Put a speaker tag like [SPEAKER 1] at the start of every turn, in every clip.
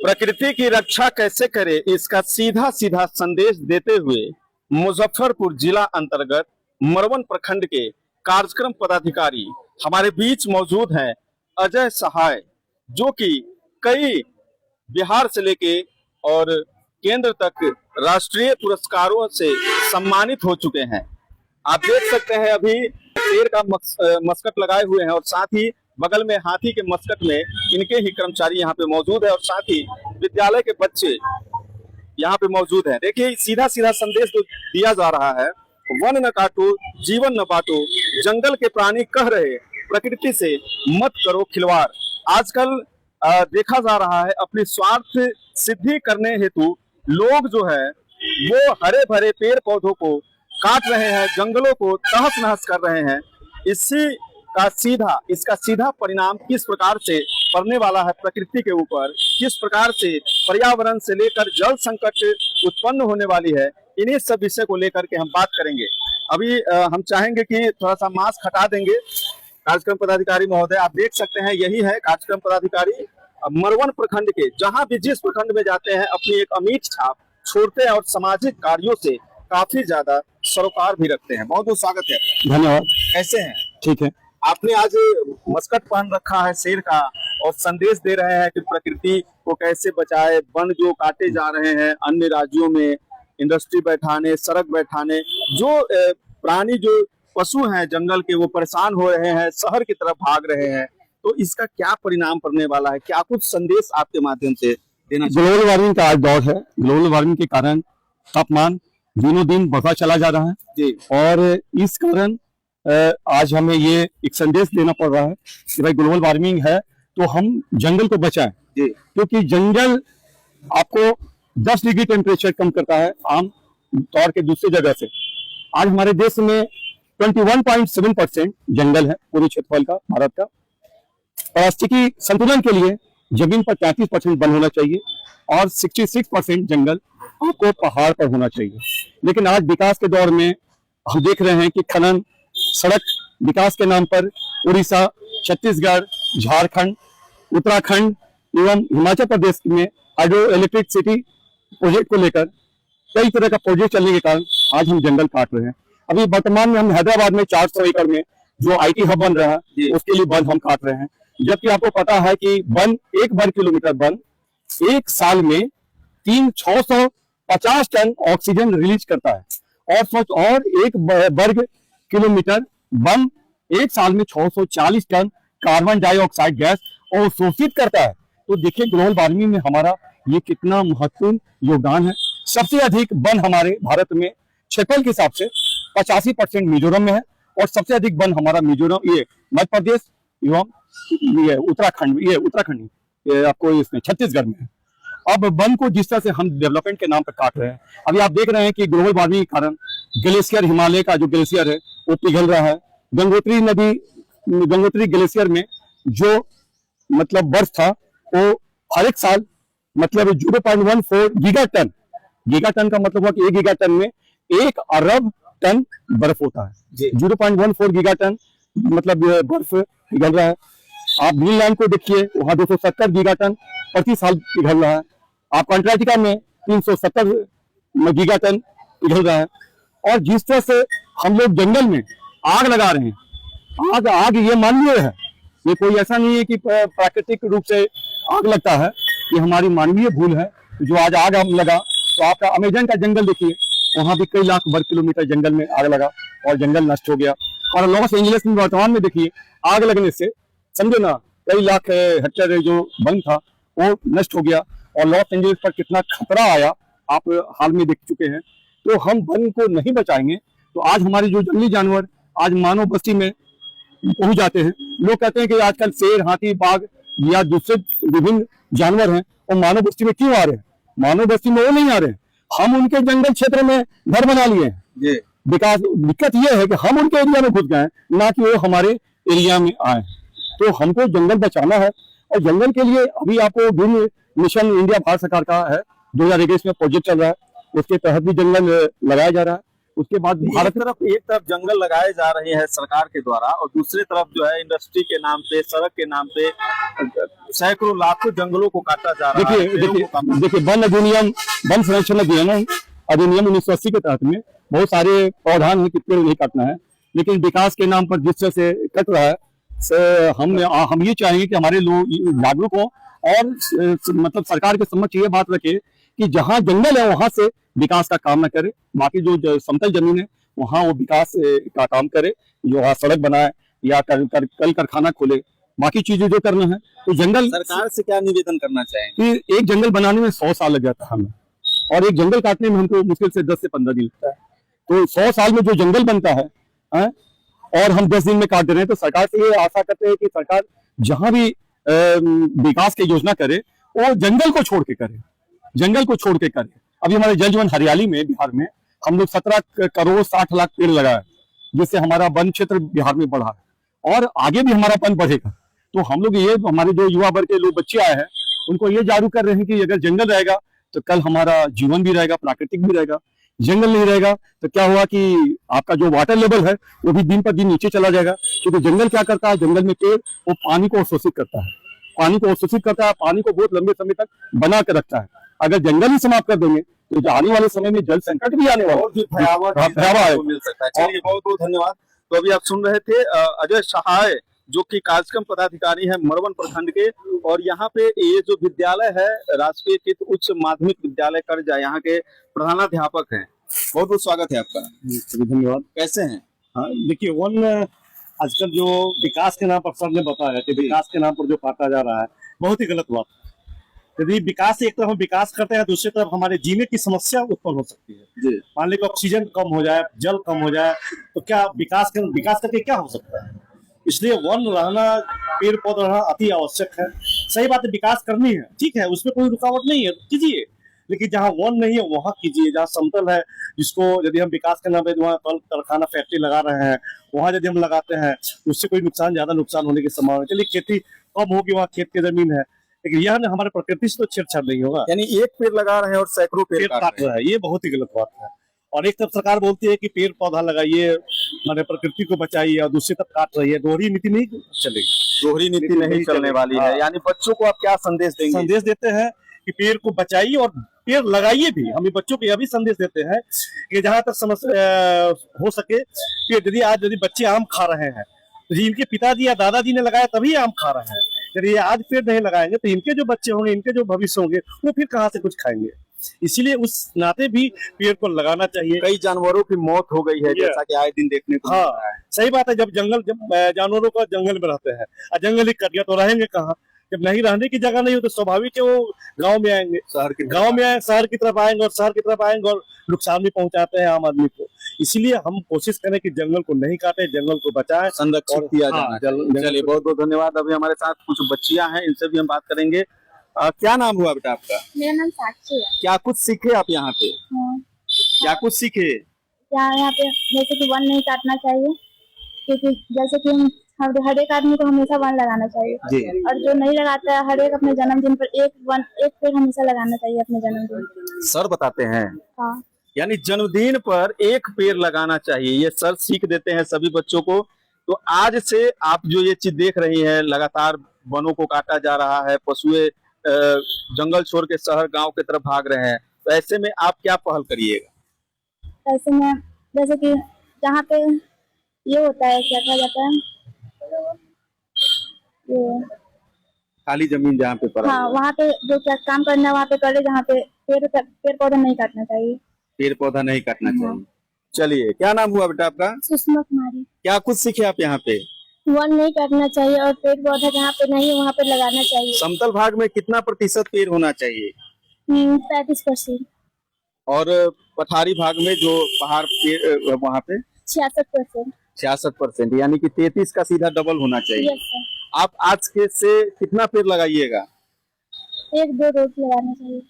[SPEAKER 1] प्रकृति की रक्षा कैसे करें, इसका सीधा सीधा संदेश देते हुए मुजफ्फरपुर जिला अंतर्गत मरवन प्रखंड के कार्यक्रम पदाधिकारी हमारे बीच मौजूद हैं अजय सहाय, जो कि कई बिहार से लेके और केंद्र तक राष्ट्रीय पुरस्कारों से सम्मानित हो चुके हैं। आप देख सकते हैं अभी शेर का मस्कट लगाए हुए हैं और साथ ही बगल में हाथी के मस्कट में इनके ही कर्मचारी यहाँ पे मौजूद है और साथ ही विद्यालय के बच्चे यहाँ पे मौजूद हैं। देखिए सीधा सीधा संदेश जो दिया जा रहा है, वन न काटो जीवन न बांटो, जंगल के प्राणी कह रहे प्रकृति से मत करो खिलवाड़। आजकल देखा जा रहा है अपनी स्वार्थ सिद्धि करने हेतु लोग जो है वो हरे भरे पेड़ पौधों को काट रहे हैं, जंगलों को तहस नहस कर रहे हैं। इसका सीधा परिणाम किस प्रकार से पड़ने वाला है प्रकृति के ऊपर, किस प्रकार से पर्यावरण से लेकर जल संकट उत्पन्न होने वाली है, इन्हीं सब विषय को लेकर के हम बात करेंगे। अभी हम चाहेंगे कि थोड़ा सा मास्क हटा देंगे कार्यक्रम पदाधिकारी महोदय। आप देख सकते हैं यही है कार्यक्रम पदाधिकारी मरवन प्रखंड के, जहां भी जिस प्रखंड में जाते हैं अपनी एक अमिट छाप छोड़ते हैं और सामाजिक कार्यों से काफी ज्यादा सरोकार भी रखते हैं। बहुत बहुत स्वागत है।
[SPEAKER 2] धन्यवाद।
[SPEAKER 1] कैसे हैं?
[SPEAKER 2] ठीक है।
[SPEAKER 1] आपने आज मस्कट पहन रखा है शेर का और संदेश दे रहे हैं कि प्रकृति को कैसे बचाए, वन जो काटे जा रहे हैं अन्य राज्यों में इंडस्ट्री बैठाने, सड़क बैठाने, जो प्राणी जो पशु हैं जंगल के वो परेशान हो रहे हैं, शहर की तरफ भाग रहे हैं, तो इसका क्या परिणाम पड़ने वाला है? क्या कुछ संदेश आपके माध्यम से देना चाहिए?
[SPEAKER 2] ग्लोबल वार्मिंग का आज दौर है। ग्लोबल वार्मिंग के कारण तापमान दिनों दिन बढ़ता चला जा रहा है
[SPEAKER 1] जी।
[SPEAKER 2] और इस कारण आज हमें ये एक संदेश देना पड़ रहा है कि भाई ग्लोबल वार्मिंग है तो हम जंगल को बचाएं
[SPEAKER 1] जी, क्योंकि
[SPEAKER 2] जंगल आपको 10 डिग्री टेम्परेचर कम करता है आम तौर के दूसरे जगह से। आज हमारे देश में 21.7% जंगल है पूरे क्षेत्रफल का, भारत का। पारिस्थितिकी संतुलन के लिए जमीन पर 33% वन होना चाहिए और 66% जंगल आपको पहाड़ पर होना चाहिए। लेकिन आज विकास के दौर में हम देख रहे हैं कि खनन, सड़क विकास के नाम पर उड़ीसा, छत्तीसगढ़, झारखंड, उत्तराखंड एवं हिमाचल प्रदेश में हाइड्रो इलेक्ट्रिक सिटी प्रोजेक्ट को लेकर कई तरह का प्रोजेक्ट चलने के कारण आज हम जंगल काट रहे हैं। अभी वर्तमान में हम हैदराबाद में 400 एकड़ में जो IT हब बन रहा है उसके लिए वन हम काट रहे हैं, जबकि आपको पता है कि वन 1 वर्ग किलोमीटर वन एक साल में 650 टन ऑक्सीजन रिलीज करता है और 1 वर्ग किलोमीटर वन एक साल में 640 टन कार्बन डाइऑक्साइड गैस अवशोषित करता है। तो देखिए ग्लोबल वार्मिंग में हमारा ये कितना महत्वपूर्ण योगदान है। सबसे अधिक वन हमारे भारत में क्षेत्रफल के हिसाब से 85% मिजोरम में है और सबसे अधिक वन हमारा मिजोरम, ये मध्य प्रदेश एवं ये उत्तराखंड आपको इसमें छत्तीसगढ़ में है। अब वन को जिस तरह से हम डेवलपमेंट के नाम पर काट रहे हैं, अभी आप देख रहे हैं कि ग्लोबल वार्मिंग के कारण ग्लेशियर, हिमालय का जो ग्लेशियर है वो पिघल रहा है। गंगोत्री ग्लेशियर में जो मतलब बर्फ था वो हर एक साल मतलब 0.14 गीगाटन का मतलब हुआ कि 1 गीगाटन में 1 अरब टन बर्फ होता है। 0.14 गीगाटन मतलब बर्फ पिघल रहा है। आप ग्रीनलैंड को देखिए, वहां 270 गीगाटन प्रति साल पिघल रहा है। आप अंटार्कटिका में 370 गीगाटन पिघल रहा है। और जिस तरह से हम लोग जंगल में आग लगा रहे हैं, आग ये मानवीय है, ये कोई ऐसा नहीं है कि प्राकृतिक रूप से आग लगता है, ये हमारी मानवीय भूल है जो आज आग हम लगा। तो आपका अमेजन का जंगल देखिए, वहां भी कई लाख वर्ग किलोमीटर जंगल में आग लगा और जंगल नष्ट हो गया। और लॉस एंजलिस में वर्तमान में देखिए आग लगने से समझो ना कई लाख हेक्टेयर जो वन था वो नष्ट हो गया और लॉस एंजलिस पर कितना खतरा आया आप हाल में देख चुके हैं। तो हम वन को नहीं बचाएंगे तो आज हमारे जो जंगली जानवर आज मानव बस्ती में पहुंच जाते हैं। लोग कहते हैं कि आजकल शेर, हाथी, बाघ या दूसरे विभिन्न जानवर हैं वो मानव बस्ती में क्यों आ रहे हैं? मानव बस्ती में वो नहीं आ रहे हैं, हम उनके जंगल क्षेत्र में घर बना लिए हैं। विकास दिक्कत ये है कि हम उनके एरिया में घुस गए, ना कि वो हमारे एरिया में आए। तो हमको जंगल बचाना है और जंगल के लिए अभी आपको ग्रीन मिशन इंडिया भारत सरकार का है, 2021 में प्रोजेक्ट चल रहा है, उसके तहत भी जंगल लगाया जा रहा है। उसके बाद
[SPEAKER 1] भारत एक तरफ जंगल लगाए जा रहे हैं सरकार के द्वारा और दूसरी तरफ जो है इंडस्ट्री के नाम पे, सड़क के नाम पे सैकड़ों लाखों जंगलों को काटा जा रहा है।
[SPEAKER 2] देखिए वन अधिनियम, वन संरक्षण अधिनियम 1980 के तहत में बहुत सारे प्रावधान है कि पेड़ नहीं काटना है, लेकिन विकास के नाम पर जिस तरह से कट रहा है, हम ये चाहेंगे कि हमारे लोग जागरूक हों और मतलब सरकार के समक्ष ये बात रखे कि जहां जंगल है वहां से विकास का काम न करे, बाकी जो समतल जमीन है वहां वो विकास का काम करे, जो वहां सड़क बनाए या कल कारखाना खोले, बाकी चीजें जो करना है। तो जंगल
[SPEAKER 1] सरकार से क्या निवेदन करना चाहेंगे?
[SPEAKER 2] कि एक जंगल बनाने में 100 साल लग जाता है हमें, और एक जंगल काटने में हमको मुश्किल से 10 से 15 दिन लगता है। तो 100 साल में जो जंगल बनता है और हम 10 दिन में काट दे रहे हैं, तो सरकार से ये आशा करते हैं कि सरकार जहां भी विकास की योजना करे वो जंगल को छोड़ के करे, जंगल को छोड़ के करे। अभी हमारे जल जीवन हरियाली में बिहार में हम लोग 17 करोड़ 60 लाख पेड़ लगाए, जिससे हमारा वन क्षेत्र बिहार में बढ़ा है और आगे भी हमारा वन बढ़ेगा। तो हम लोग ये हमारे जो युवा वर्ग के लोग बच्चे आए हैं उनको ये जागरूक कर रहे हैं कि अगर जंगल रहेगा तो कल हमारा जीवन भी रहेगा, प्राकृतिक भी रहेगा। जंगल नहीं रहेगा तो क्या हुआ कि आपका जो वाटर लेवल है वो भी दिन पर दिन नीचे चला जाएगा, क्योंकि जंगल क्या करता है, जंगल में पेड़ वो पानी को अवशोषित करता है, पानी को अवशोषित करता है, पानी को बहुत लंबे समय तक बना के रखता है। अगर जंगल ही समाप्त कर देंगे तो आने वाले समय में जल संकट भी आने वाला
[SPEAKER 1] है, मिल सकता है। चलिए बहुत बहुत धन्यवाद। तो अभी आप सुन रहे थे अजय सहाय जो कि कार्यक्रम पदाधिकारी है मरवन प्रखंड के, और यहाँ पे ये जो विद्यालय है राजकीय उच्च माध्यमिक विद्यालय करजा, यहाँ के प्रधानाध्यापक हैं। बहुत बहुत स्वागत है आपका।
[SPEAKER 2] धन्यवाद।
[SPEAKER 1] कैसे हैं?
[SPEAKER 3] हाँ, देखिए वन आजकल जो विकास के नाम पर सर ने बताया कि विकास के नाम पर जो काटा जा रहा है, बहुत ही गलत बात है। यदि विकास एक तरफ हम विकास करते हैं, दूसरी तरफ हमारे जीने की समस्या उत्पन्न हो सकती है। मान लीजिए ऑक्सीजन कम हो जाए, जल कम हो जाए, तो क्या विकास करके क्या हो सकता है? इसलिए वन रहना, पेड़ पौधा रहना अति आवश्यक है। सही बात है, विकास करनी है, ठीक है, उसमें कोई रुकावट नहीं है, कीजिए, लेकिन जहाँ वन नहीं है वहां कीजिए। जहाँ समतल है, जिसको यदि हम विकास के नाम पे वहाँ कल कारखाना फैक्ट्री लगा रहे हैं, वहां यदि हम लगाते हैं तो उससे कोई ज्यादा नुकसान होने की संभावना। चलिए खेती कम होगी, वहाँ खेत की जमीन है, लेकिन यह हमारे प्रकृति से तो छेड़छाड़ नहीं होगा।
[SPEAKER 1] यानी एक पेड़ लगा रहे हैं और सैकड़ों पेड़
[SPEAKER 3] काट रहे हैं, ये बहुत ही गलत बात है। और एक तरफ सरकार बोलती है कि पेड़ पौधा लगाइए, माने प्रकृति को बचाइए, और दूसरी तरफ काट रही है। दोहरी नीति नहीं चलेगी,
[SPEAKER 1] दोहरी नीति नहीं चलने वाली है। यानी बच्चों को आप क्या संदेश देंगे?
[SPEAKER 3] संदेश देते हैं कि पेड़ को बचाइए और पेड़ लगाइए भी। हम बच्चों को यह भी संदेश देते हैं कि जहां तक समस्या हो सके कि यदि बच्चे आम खा रहे हैं तो इनके पिताजी या दादाजी ने लगाया तभी आम खा रहे हैं। यदि आज पेड़ नहीं लगाएंगे तो इनके जो बच्चे होंगे, इनके जो भविष्य होंगे, वो फिर कहाँ से कुछ खाएंगे। इसीलिए उस नाते भी पेड़ को लगाना चाहिए।
[SPEAKER 1] कई जानवरों की मौत हो गई है, जैसा कि आए दिन देखने को मिल रहा है।
[SPEAKER 3] सही बात है, जब जानवरों का जंगल में रहते हैं और जंगल ही कट गया तो रहेंगे कहाँ? जब नहीं रहने की जगह नहीं हो तो स्वाभाविक है वो गांव में आएंगे, शहर की तरफ आएंगे, और शहर की तरफ आएंगे और नुकसान भी पहुंचाते हैं आम आदमी को। इसीलिए हम कोशिश करें कि जंगल को नहीं काटे, जंगल को बचाएं,
[SPEAKER 1] संरक्षित किया जाना। चलिए बहुत बहुत धन्यवाद। अभी हमारे साथ कुछ बच्चियां हैं, इनसे भी हम बात करेंगे। क्या नाम हुआ बेटा आपका?
[SPEAKER 4] मेरा नाम साक्षी है।
[SPEAKER 1] क्या कुछ सीखे आप यहाँ पे? क्या कुछ सीखे?
[SPEAKER 4] क्या यहाँ पे जैसे कि वन नहीं काटना चाहिए, क्योंकि जैसे कि हर एक आदमी को हमेशा वन लगाना चाहिए
[SPEAKER 1] जी।
[SPEAKER 4] और जो नहीं लगाता है, हर एक अपने जन्मदिन पर एक पेड़ हमेशा लगाना चाहिए अपने जन्मदिन।
[SPEAKER 1] सर बताते हैं।
[SPEAKER 4] हाँ,
[SPEAKER 1] यानी जन्मदिन पर एक पेड़ लगाना चाहिए, ये सर सीख देते हैं सभी बच्चों को। तो आज से आप जो ये चीज देख रही हैं, लगातार वनों को काटा जा रहा है, पशुएं जंगल छोड़ के शहर गांव की तरफ भाग रहे हैं, तो ऐसे में आप क्या पहल करिएगा?
[SPEAKER 4] ऐसे में जैसे कि जहाँ पे ये होता है, क्या कहा जाता है, ये
[SPEAKER 1] खाली जमीन जहाँ पे पड़ा,
[SPEAKER 4] हाँ, वहाँ पे जो क्या काम करना है वहाँ पे करे, जहाँ पे पेड़ पौधा नहीं काटना चाहिए।
[SPEAKER 1] पेड़ पौधा नहीं काटना चाहिए। चलिए, क्या नाम हुआ बेटा आपका?
[SPEAKER 4] सुषमा कुमारी।
[SPEAKER 1] क्या कुछ सीखे आप यहाँ पे?
[SPEAKER 4] वन नहीं काटना चाहिए और पेड़ पौधा जहाँ पे नहीं वहाँ पे लगाना चाहिए।
[SPEAKER 1] समतल भाग में कितना प्रतिशत पेड़ होना चाहिए?
[SPEAKER 4] 35%।
[SPEAKER 1] और पठारी भाग में जो पहाड़ पेड़ वहाँ पे
[SPEAKER 4] 66%।
[SPEAKER 1] 66%, यानी कि 33 का सीधा डबल होना चाहिए।
[SPEAKER 4] Yes sir.
[SPEAKER 1] आप आज के से कितना पेड़ लगाइएगा?
[SPEAKER 4] 1-2 रोज लगाना चाहिए।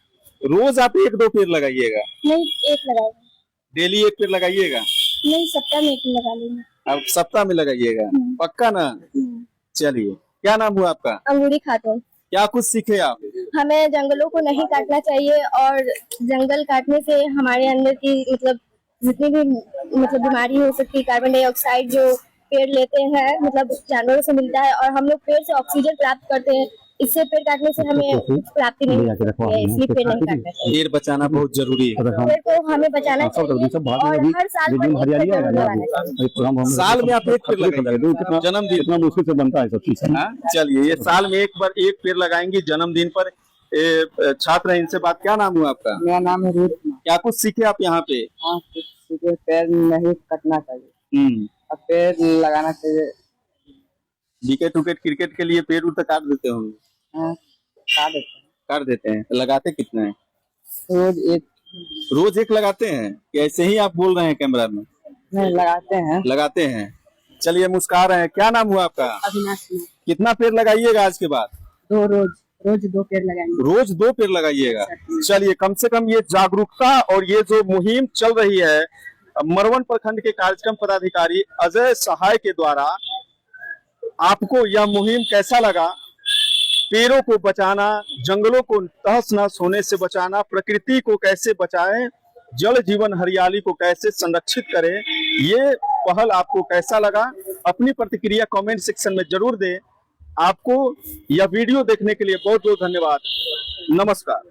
[SPEAKER 1] रोज आप 1-2 पेड़ लगाइएगा?
[SPEAKER 4] नहीं, 1 लगाएंगे।
[SPEAKER 1] डेली 1 पेड़ लगाइएगा?
[SPEAKER 4] नहीं, सप्ताह में 1 लगा लेंगे।
[SPEAKER 1] अब सप्ताह में लगाइएगा, पक्का ना? चलिए, क्या नाम हुआ आपका?
[SPEAKER 4] अंगूरी खातून।
[SPEAKER 1] क्या कुछ सीखे आप?
[SPEAKER 4] हमें जंगलों को नहीं काटना चाहिए और जंगल काटने से हमारे अंदर की मतलब जितनी भी मतलब बीमारी हो सकती है, कार्बन डाइऑक्साइड जो पेड़ लेते हैं मतलब जानवरों से मिलता है, और हम लोग पेड़ से ऑक्सीजन प्राप्त करते हैं। इससे पेड़ काटने से हमें प्राप्ति नहीं होती है, इसलिए पेड़ नहीं काटना चाहिए।
[SPEAKER 1] पेड़ बचाना बहुत जरूरी है।
[SPEAKER 4] पेड़ को हमें बचाना चाहिए और हर साल पर एक पेड़ जरूर लगाना चाहिए।
[SPEAKER 1] साल में आप एक पेड़ लगाएंगे जन्मदिन,
[SPEAKER 2] कितना मुश्किल से बनता है सब चीज।
[SPEAKER 1] हाँ? चलिए, ये साल में एक बार एक पेड़ लगाएंगे जन्मदिन पर। छात्र है, इनसे बात, क्या नाम हुआ आपका?
[SPEAKER 5] मेरा नाम है रूप।
[SPEAKER 1] क्या कुछ सीखे आप यहाँ पे?
[SPEAKER 5] हाँ, सीधे पेड़ नहीं कटना चाहिए और पेड़ लगाना चाहिए।
[SPEAKER 1] विकेट उकेट क्रिकेट के लिए पेड़ उड़ तो काट देते होंगे?
[SPEAKER 5] हाँ,
[SPEAKER 1] काट देते हैं। लगाते कितने हैं?
[SPEAKER 5] रोज एक
[SPEAKER 1] लगाते हैं कि ऐसे ही आप बोल रहे हैं कैमरा में?
[SPEAKER 5] नहीं,
[SPEAKER 1] लगाते हैं। चलिए, मुस्कुरा रहे हैं। क्या नाम हुआ आपका?
[SPEAKER 5] अविनाश।
[SPEAKER 1] कितना पेड़ लगाइएगा आज के बाद?
[SPEAKER 5] रोज 2 पेड़ लगाएंगे।
[SPEAKER 1] रोज 2 पेड़ लगाइएगा। चलिए, कम से कम ये जागरूकता और ये जो मुहिम चल रही है मरवन प्रखंड के कार्यक्रम पदाधिकारी अजय सहाय के द्वारा, आपको यह मुहिम कैसा लगा? पेड़ों को बचाना, जंगलों को तहस नहस होने से बचाना, प्रकृति को कैसे बचाएं, जल जीवन हरियाली को कैसे संरक्षित करें, ये पहल आपको कैसा लगा? अपनी प्रतिक्रिया कमेंट सेक्शन में जरूर दें। आपको यह वीडियो देखने के लिए बहुत बहुत धन्यवाद। नमस्कार।